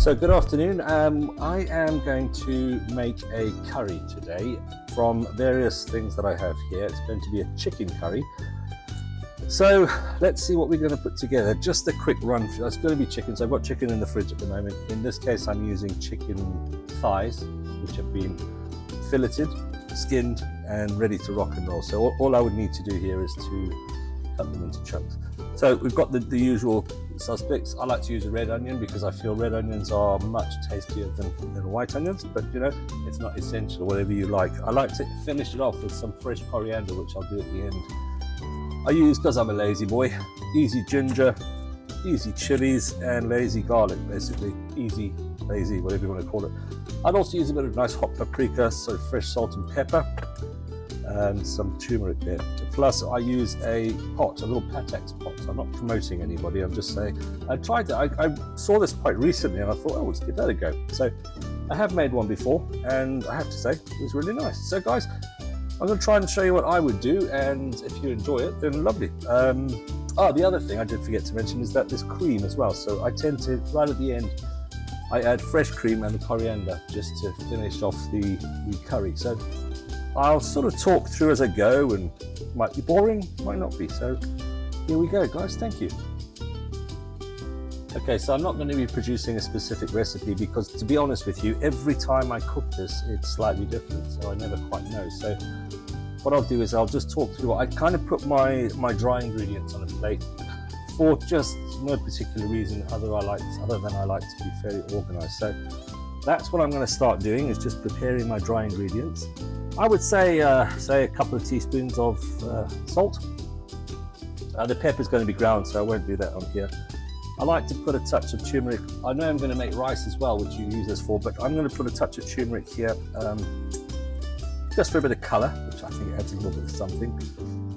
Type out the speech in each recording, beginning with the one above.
So good afternoon. I am going to make a curry today from various things that I have here. It's going to be a chicken curry. So let's see what we're going to put together. Just a quick run. It's going to be chicken. So I've got chicken in the fridge at the moment. In this case, I'm using chicken thighs, which have been filleted, skinned, and ready to rock and roll. So all I would need to do here is to cut them into chunks. So we've got the usual suspects. I like to use a red onion because I feel red onions are much tastier than white onions, but you know, it's not essential, whatever you like. I like to finish it off with some fresh coriander, which I'll do at the end. I use, because I'm a lazy boy, easy ginger, easy chilies, and lazy garlic, basically. Easy, lazy, whatever you want to call it. I'd also use a bit of nice hot paprika, so fresh salt and pepper, and some turmeric there. Plus I use a pot, a little Patex pot. I'm not promoting anybody, I'm just saying I tried that. I saw this quite recently and I thought, oh, let's give that a go. So I have made one before and I have to say it was really nice. So guys, I'm going to try and show you what I would do, and if you enjoy it, then lovely. The other thing I did forget to mention is that there's cream as well. So I tend to, right at the end, I add fresh cream and the coriander just to finish off the curry. So I'll sort of talk through as I go, and it might be boring, might not be. So here we go, guys. Thank you. Okay, so I'm not going to be producing a specific recipe because, to be honest with you, every time I cook this, it's slightly different, so I never quite know. So what I'll do is I'll just talk through. I kind of put my dry ingredients on a plate for just no particular reason other than I like to be fairly organized. So that's what I'm going to start doing, is just preparing my dry ingredients. I would say a couple of teaspoons of salt. The pepper is going to be ground, so I won't do that on here. I like to put a touch of turmeric. I know I'm going to make rice as well, which you use this for, but I'm going to put a touch of turmeric here, just for a bit of colour, which I think adds a little bit of something.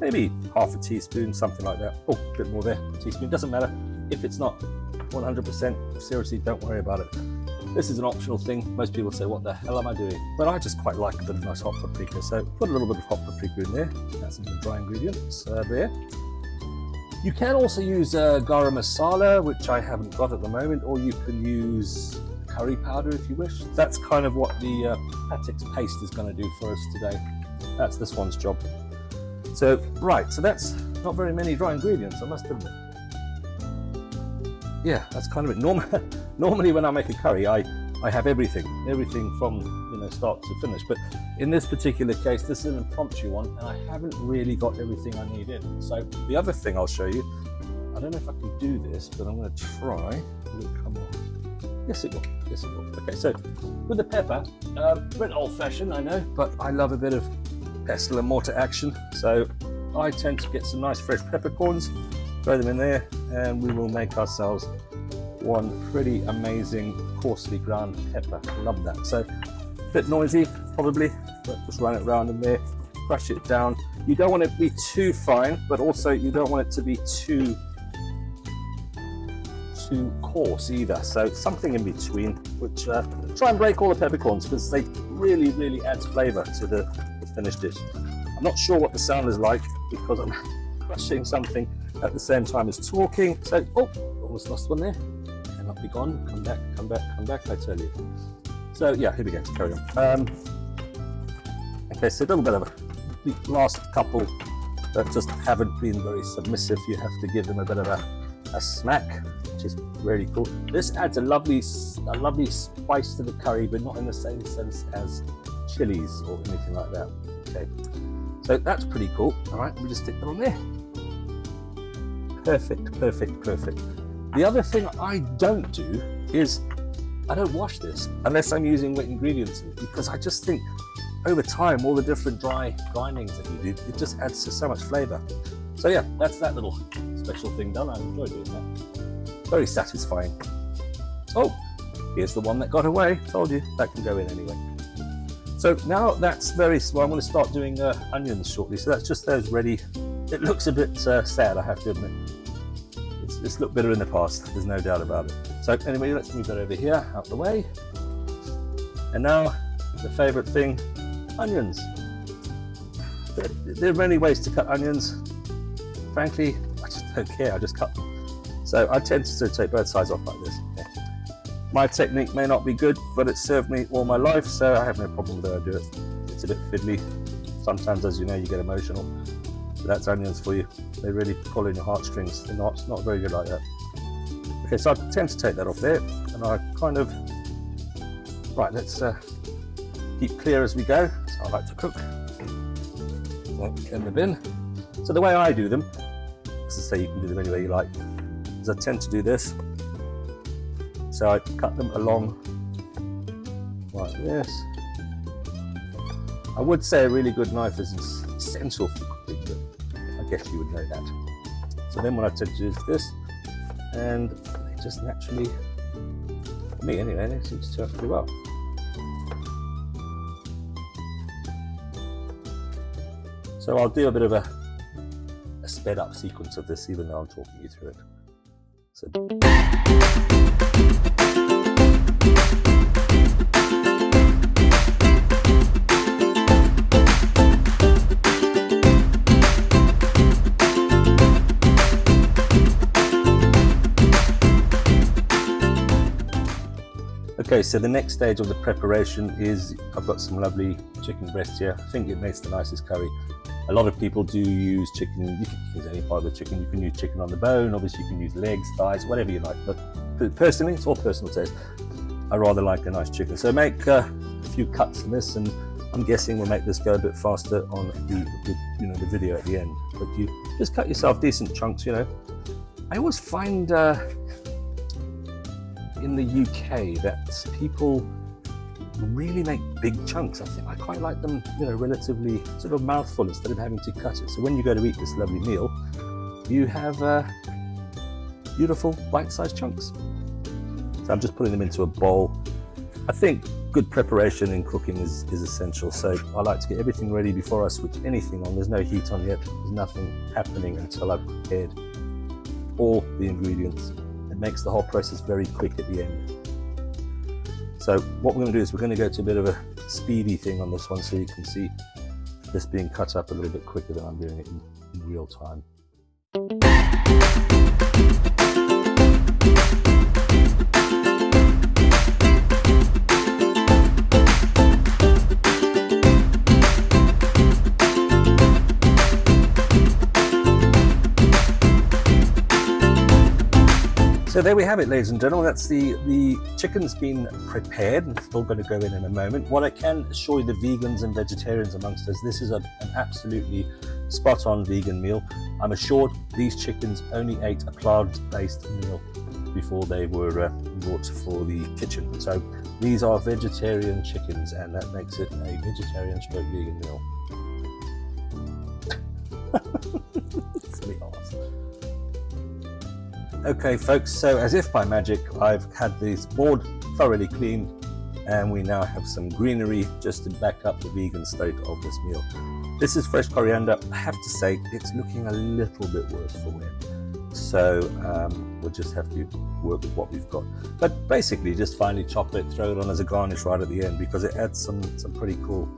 Maybe half a teaspoon, something like that. Oh, a bit more there, a teaspoon. Doesn't matter if it's not 100%. Seriously, don't worry about it. This is an optional thing. Most people say, what the hell am I doing? But I just quite like a bit of nice hot paprika. So put a little bit of hot paprika in there. That's some of the dry ingredients there. You can also use garam masala, which I haven't got at the moment, or you can use curry powder if you wish. That's kind of what the Patex paste is going to do for us today. That's this one's job. So, right, so that's not very many dry ingredients, I must admit. Yeah, that's kind of it. Normally when I make a curry, I have everything from start to finish. But in this particular case, this is an impromptu one, and I haven't really got everything I need in. So the other thing I'll show you, I don't know if I can do this, but I'm going to try. Will it come on? Yes, it will. Yes, it will. Okay, so with the pepper, a bit old-fashioned, I know, but I love a bit of pestle and mortar action. So I tend to get some nice fresh peppercorns, throw them in there, and we will make ourselves one pretty amazing coarsely ground pepper. Love that. So a bit noisy probably, but just run it around in there, crush it down. You don't want it to be too fine, but also you don't want it to be too coarse either. So something in between, which try and break all the peppercorns because they really adds flavor to the finished dish. I'm not sure what the sound is like because I'm crushing something at the same time as talking. So, oh, almost lost one there. Cannot be gone. Come back, I tell you. So, yeah, here we go. Carry on. Okay, so a little bit of the last couple that just haven't been very submissive. You have to give them a bit of a smack, which is really cool. This adds a lovely spice to the curry, but not in the same sense as chilies or anything like that. Okay, so that's pretty cool. All right, we'll just stick that on there. Perfect. The other thing I don't do is I don't wash this unless I'm using wet ingredients in it, because I just think over time all the different dry grindings that you do, it just adds to so much flavor. So yeah, that's that little special thing done. I enjoy doing that. Very satisfying. Oh, here's the one that got away. Told you, that can go in anyway. So now that's very well. I'm going to start doing onions shortly. So that's just those ready. It looks a bit sad, I have to admit. It's looked better in the past, there's no doubt about it. So anyway, let's move that over here, out the way. And now, the favourite thing, onions. There are many ways to cut onions. Frankly, I just don't care, I just cut them. So I tend to take both sides off like this. Okay. My technique may not be good, but it's served me all my life, so I have no problem with how I do it. It's a bit fiddly. Sometimes, as you know, you get emotional. But that's onions for you. They really pull in your heartstrings. They're not very good like that. Okay, so I tend to take that off there, and I kind of... Right, let's keep clear as we go. That's how I like to cook. In the bin. So the way I do them, as I say, you can do them any way you like, is I tend to do this. So I cut them along like this. I would say a really good knife is essential for cooking, but I guess you would know that. So then what I tend to do is this, and they just naturally, for me anyway, they seem to turn out pretty well. So I'll do a bit of a sped up sequence of this, even though I'm talking you through it. So. Okay, so the next stage of the preparation is, I've got some lovely chicken breast here. I think it makes the nicest curry. A lot of people do use chicken. You can use any part of the chicken. You can use chicken on the bone. Obviously, you can use legs, thighs, whatever you like. But personally, it's all personal taste. I rather like a nice chicken. So make a few cuts in this, and I'm guessing we'll make this go a bit faster on the video at the end. But you just cut yourself decent chunks. I always find in the UK that people really make big chunks. I quite like them, relatively sort of mouthful instead of having to cut it. So when you go to eat this lovely meal, you have beautiful bite-sized chunks. So I'm just putting them into a bowl. I think good preparation in cooking is essential. So I like to get everything ready before I switch anything on. There's no heat on yet. There's nothing happening until I've prepared all the ingredients. It makes the whole process very quick at the end. So what we're going to do is we're going to go to a bit of a speedy thing on this one, so you can see this being cut up a little bit quicker than I'm doing it in real time. So there we have it, ladies and gentlemen. That's the chicken's been prepared. It's still going to go in a moment. What I can assure you, the vegans and vegetarians amongst us, this is an absolutely spot-on vegan meal. I'm assured these chickens only ate a plant-based meal before they were brought for the kitchen. So these are vegetarian chickens, and that makes it a vegetarian stroke vegan meal. Silly arse. Okay folks, so as if by magic, I've had this board thoroughly cleaned, and we now have some greenery just to back up the vegan state of this meal. This is fresh coriander. I have to say, it's looking a little bit worse for wear. So we'll just have to work with what we've got. But basically, just finely chop it, throw it on as a garnish right at the end, because it adds some pretty cool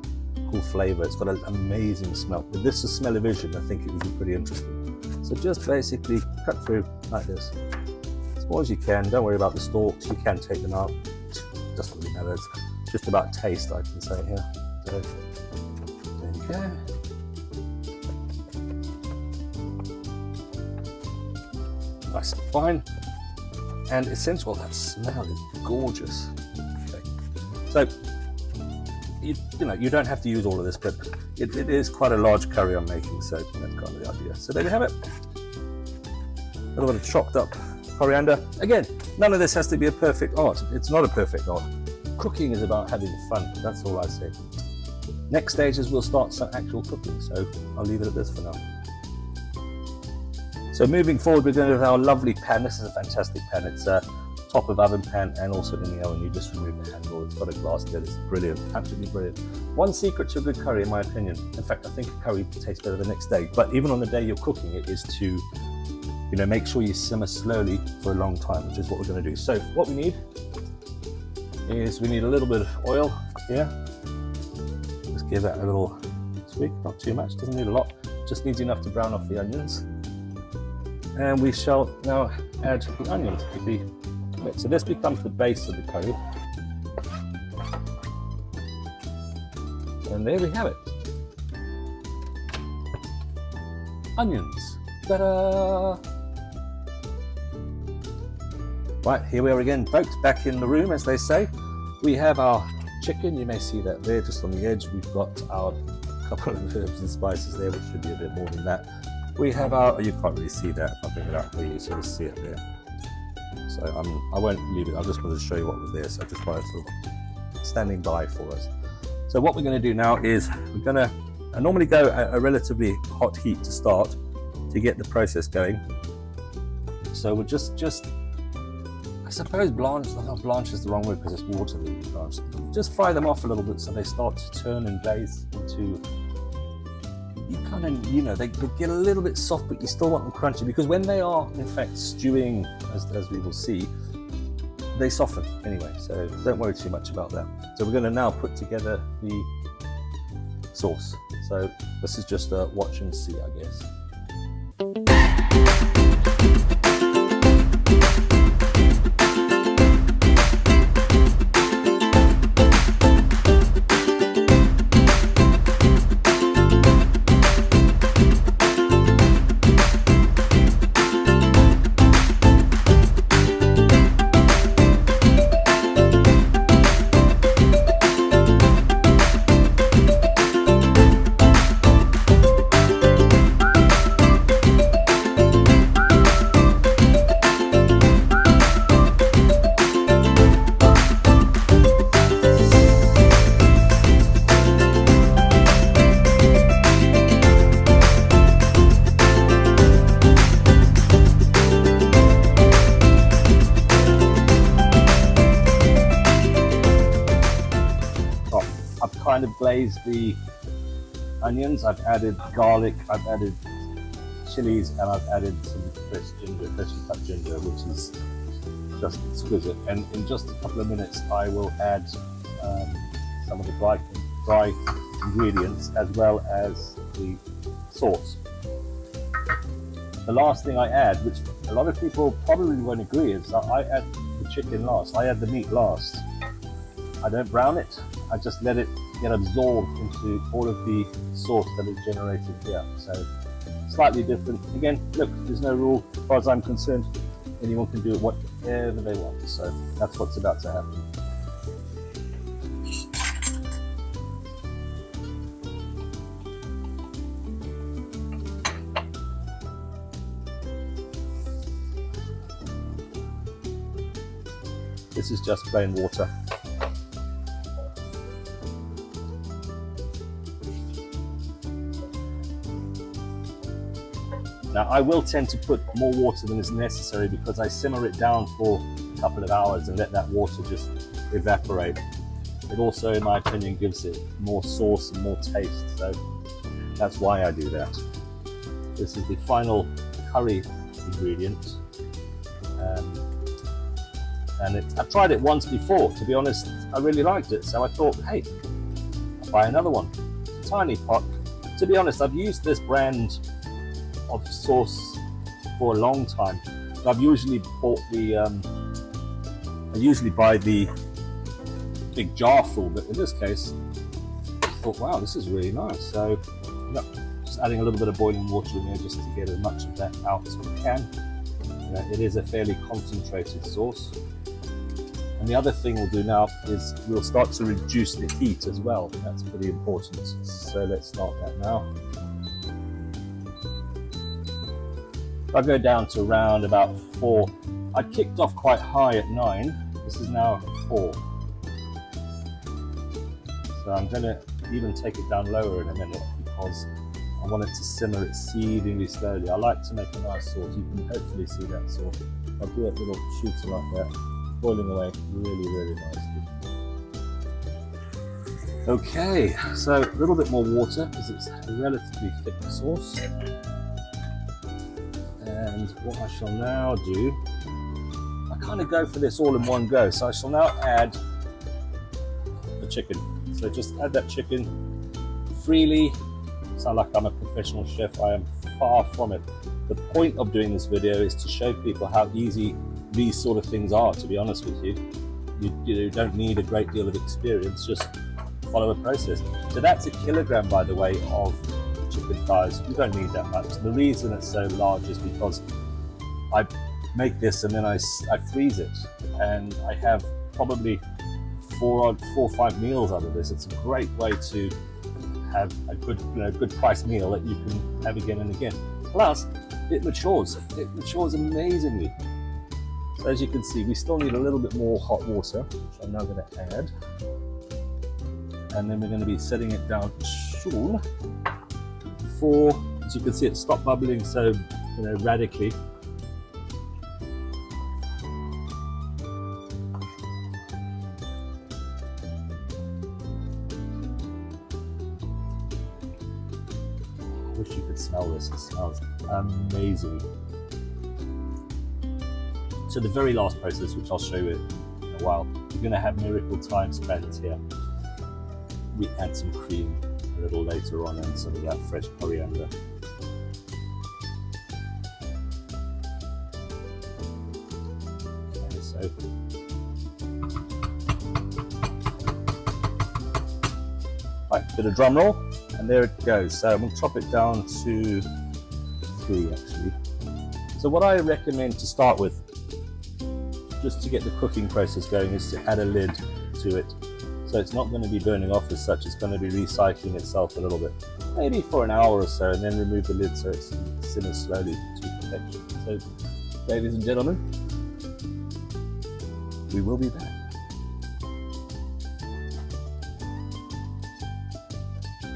flavor. It's got an amazing smell. With this is smell-o-vision, I think it would be pretty interesting. So just basically cut through like this, as small as you can. Don't worry about the stalks, you can take them out. It doesn't really matter, it's just about taste, I can say here. So, there you go. Nice and fine. And essentially, that smell is gorgeous. Okay. So, you don't have to use all of this, but it is quite a large curry I'm making, so that's kind of the idea. So there you have it. A little bit of chopped up coriander. Again, none of this has to be a perfect art. It's not a perfect art. Cooking is about having fun. That's all I say. Next stage is we'll start some actual cooking, so I'll leave it at this for now. So moving forward, we're going to have our lovely pan. This is a fantastic pan. It's a top of oven pan and also in the oven. You just remove the handle. It's got a glass lid. It's brilliant, absolutely brilliant. One secret to a good curry, in my opinion, in fact, I think a curry tastes better the next day, but even on the day you're cooking it, is to make sure you simmer slowly for a long time, which is what we're going to do. So what we need is we need a little bit of oil here. Just give that a little squeak, not too much, doesn't need a lot, just needs enough to brown off the onions. And we shall now add the onions to the bit. So this becomes the base of the curry. And there we have it. Onions. Ta-da! Right, here we are again, folks, back in the room, as they say. We have our chicken. You may see that there, just on the edge. We've got our couple of herbs and spices there, which should be a bit more than that. We have our, you can't really see that if I bring it up for you, so you see it there. So I won't leave it, I just wanted to show you what was there, so I just wanted to standing by for us. So what we're going to do now is we're going to, I normally go at a relatively hot heat to start to get the process going. So we'll just I suppose blanch is the wrong word because it's water that you blanch. Just fry them off a little bit so they start to turn and glaze into, you kind of, you know, they get a little bit soft, but you still want them crunchy, because when they are in fact stewing, as we will see, they soften anyway, so don't worry too much about that. So we're going to now put together the sauce. So this is just a watch and see, I guess. Kind of glazed the onions. I've added garlic, I've added chilies, and I've added some freshly cut ginger, which is just exquisite. And in just a couple of minutes, I will add some of the dry ingredients as well as the sauce. The last thing I add, which a lot of people probably won't agree, is that I add the chicken last. I add the meat last. I don't brown it. I just let it get absorbed into all of the sauce that is generated here. So slightly different. Again, look, there's no rule as far as I'm concerned. Anyone can do it whatever they want. So that's what's about to happen. This is just plain water. Now, I will tend to put more water than is necessary because I simmer it down for a couple of hours and let that water just evaporate. It also, in my opinion, gives it more sauce and more taste, so that's why I do that. This is the final curry ingredient. I've tried it once before, to be honest. I really liked it, so I thought, hey, I'll buy another one. It's a tiny pot. To be honest, I've used this brand of sauce for a long time. I've usually bought the I usually buy the big jar full, but in this case I thought, wow, this is really nice. So yeah, just adding a little bit of boiling water in there just to get as much of that out as we can. It is a fairly concentrated sauce. And the other thing we'll do now is we'll start to reduce the heat as well. That's pretty important. So let's start that now. I'll go down to around about 4. I kicked off quite high at 9. This is now 4. So I'm going to even take it down lower in a minute because I want it to simmer exceedingly slowly. I like to make a nice sauce. You can hopefully see that sauce. I'll do a little shooter like that, boiling away really, really nicely. Okay, so a little bit more water because it's a relatively thick sauce. And what I shall now do, I kind of go for this all in one go. So I shall now add the chicken. So just add that chicken freely. Sound like I'm a professional chef. I am far from it. The point of doing this video is to show people how easy these sort of things are, to be honest with you. You don't need a great deal of experience, just follow a process. So that's 1 kilogram, by the way, of chicken thighs. You don't need that much. The reason it's so large is because I make this and then I freeze it, and I have probably 4 or 5 meals out of this. It's a great way to have a good price meal that you can have again and again. Plus, it matures amazingly. So as you can see, we still need a little bit more hot water, which I'm now going to add. And then we're going to be setting it down soon for, as you can see, it stopped bubbling so radically. I wish you could smell this. It smells amazing. So the very last process, which I'll show you in a while, we're going to have miracle thyme spans here. We add some cream a little later on and some of that fresh coriander. Okay, so right, bit of drum roll, and there it goes. So I'm going to chop it down to 3 actually. So what I recommend to start with, just to get the cooking process going, is to add a lid to it. So it's not going to be burning off as such, it's going to be recycling itself a little bit. Maybe for an hour or so, and then remove the lid so it simmers slowly to perfection. So, ladies and gentlemen, we will be back.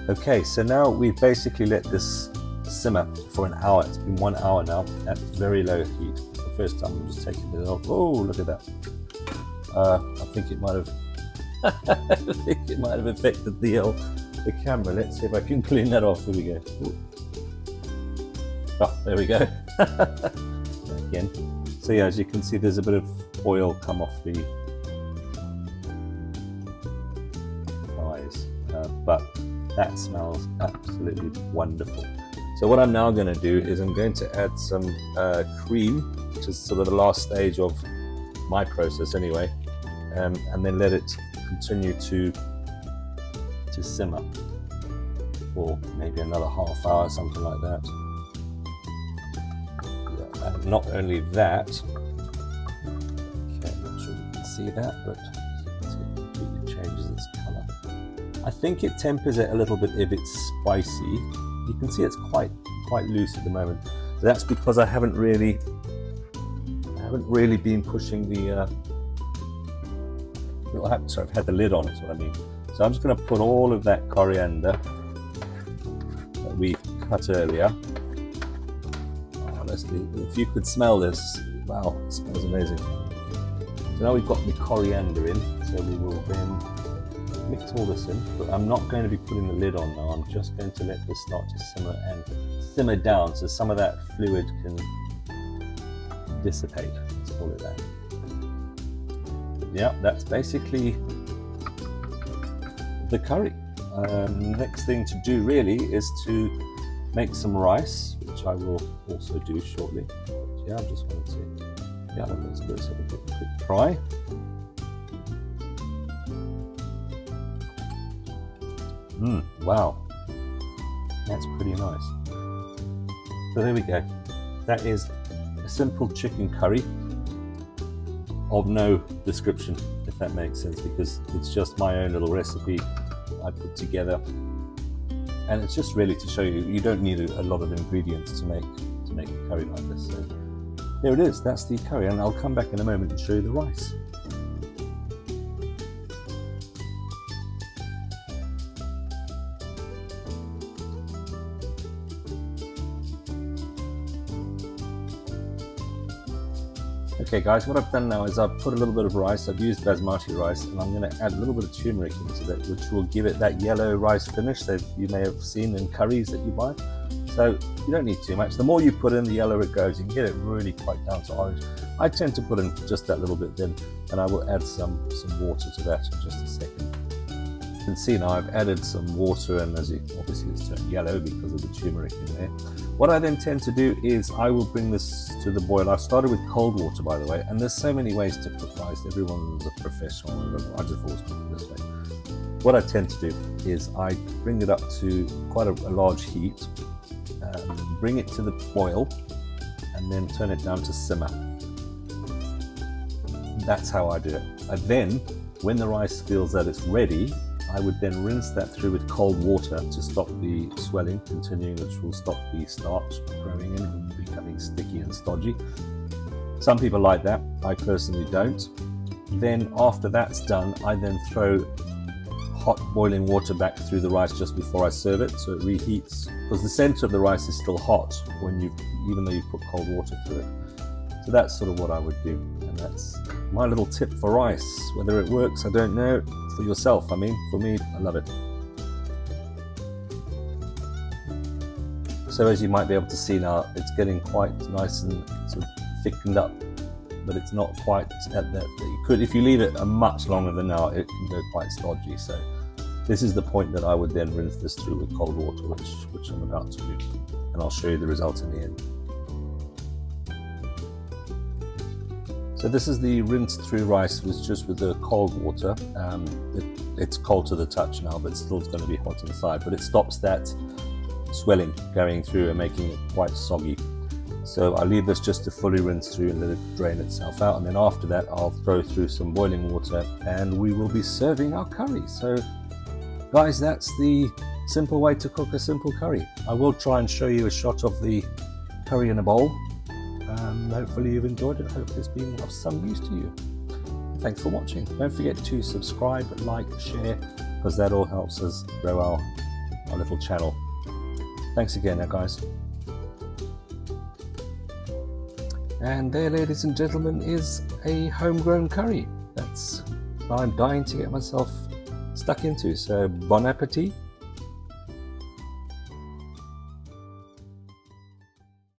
Okay, so now we've basically let this simmer for an hour. It's been 1 hour now at very low heat. The first time I'm just taking it off. Oh, look at that. I think it might have affected the camera. Let's see if I can clean that off. Here we go. Ooh. Oh, there we go. Again. So yeah, as you can see, there's a bit of oil come off the thighs, but that smells absolutely wonderful. So what I'm now going to do is I'm going to add some cream, which is sort of the last stage of my process anyway, and then let it continue to simmer for maybe another half hour, something like that. Yeah, and not only that, okay, I'm not sure you can see that, but it completely changes its color. I think it tempers it a little bit if it's spicy. You can see it's quite loose at the moment. So that's because I haven't really been pushing the sorry, I've had the lid on, is what I mean. So I'm just going to put all of that coriander that we cut earlier. Honestly, if you could smell this, wow, it smells amazing. So now we've got the coriander in, so we will then mix all this in. But I'm not going to be putting the lid on now. I'm just going to let this start to simmer and simmer down, so some of that fluid can dissipate. Let's call it that. Yeah, that's basically the curry. Next thing to do really is to make some rice, which I will also do shortly. But yeah, I just wanted to, yeah, let's go have a quick try. Wow, that's pretty nice. So there we go. That is a simple chicken curry of no description, if that makes sense, because it's just my own little recipe I put together, and it's just really to show you you don't need a lot of ingredients to make a curry like this. So there it is. That's the curry, and I'll come back in a moment and show you the rice. Okay guys, what I've done now is I've put a little bit of rice. I've used basmati rice, and I'm going to add a little bit of turmeric into that, which will give it that yellow rice finish that you may have seen in curries that you buy. So you don't need too much. The more you put in, the yellower it goes. You can get it really quite down to orange. I tend to put in just that little bit then, and I will add some water to that in just a second. can see now I've added some water, and as you obviously it's turned yellow because of the turmeric in there. What I then tend to do is I will bring this to the boil. I've started with cold water, by the way, and there's so many ways to cook rice. Everyone's a professional. I just always cook it this way. What I tend to do is I bring it up to quite a large heat, bring it to the boil, and then turn it down to simmer. That's how I do it. And then, when the rice feels that it's ready, I would then rinse that through with cold water to stop the swelling continuing, which will stop the starch growing in and becoming sticky and stodgy. Some people like that. I personally don't. Then after that's done, I then throw hot boiling water back through the rice just before I serve it, so it reheats, because the center of the rice is still hot even though you put cold water through it. So that's sort of what I would do, and that's my little tip for rice. Whether it works, I don't know. For yourself, I mean, for me, I love it. So as you might be able to see now, it's getting quite nice and sort of thickened up, but it's not quite at that. You could, if you leave it a much longer than now, it can go quite stodgy. So this is the point that I would then rinse this through with cold water, which I'm about to do, and I'll show you the results in the end. So this is the rinsed through rice just with the cold water. It's cold to the touch now, but still it's going to be hot inside. But it stops that swelling going through and making it quite soggy. So I leave this just to fully rinse through and let it drain itself out. And then after that, I'll throw through some boiling water and we will be serving our curry. So guys, that's the simple way to cook a simple curry. I will try and show you a shot of the curry in a bowl. Hopefully you've enjoyed it. Hopefully it's been of some use to you. Thanks for watching. Don't forget to subscribe, like, share, because that all helps us grow our little channel. Thanks again now, guys. And there, ladies and gentlemen, is a homegrown curry. I'm dying to get myself stuck into. So bon appetit.